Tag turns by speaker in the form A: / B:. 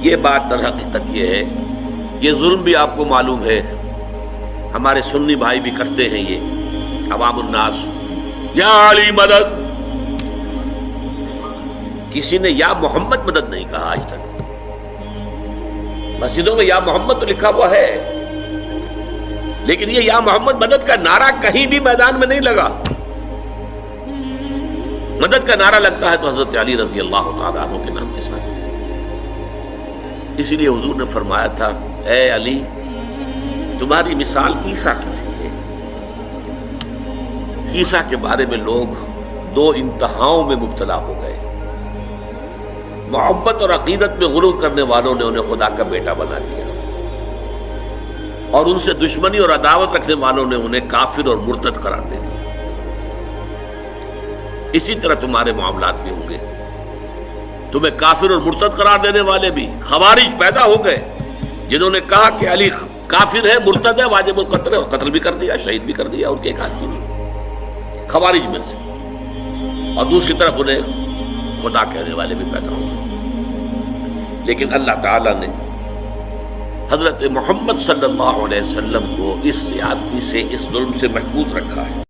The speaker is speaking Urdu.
A: یہ بات در حقیقت یہ ہے، یہ ظلم بھی آپ کو معلوم ہے، ہمارے سنی بھائی بھی کرتے ہیں یہ عوام الناس، یا علی مدد، کسی نے یا محمد مدد نہیں کہا آج تک۔ مسجدوں میں یا محمد تو لکھا ہوا ہے، لیکن یہ یا محمد مدد کا نعرہ کہیں بھی میدان میں نہیں لگا۔ مدد کا نعرہ لگتا ہے تو حضرت علی رضی اللہ تعالیٰ عنہ کے نام کے ساتھ۔ اسی لیے حضور نے فرمایا تھا، اے علی تمہاری مثال عیسیٰ کی سی ہے۔ عیسیٰ کے بارے میں لوگ دو انتہاؤں میں مبتلا ہو گئے، محبت اور عقیدت میں غلو کرنے والوں نے انہیں خدا کا بیٹا بنا دیا، اور ان سے دشمنی اور عداوت رکھنے والوں نے انہیں کافر اور مرتد قرار دے دیا۔ اسی طرح تمہارے معاملات بھی ہوں گے، تمہیں کافر اور مرتد قرار دینے والے بھی خوارج پیدا ہو گئے، جنہوں نے کہا کہ علی کافر ہے، مرتد ہے، واجب القتل ہے، اور قتل بھی کر دیا، شہید بھی کر دیا ان کے ایک آدمی نے خوارج میں سے، اور دوسری طرف انہیں خدا کہنے والے بھی پیدا ہو گئے۔ لیکن اللہ تعالیٰ نے حضرت محمد صلی اللہ علیہ وسلم کو اس زیادتی سے، اس ظلم سے محفوظ رکھا ہے۔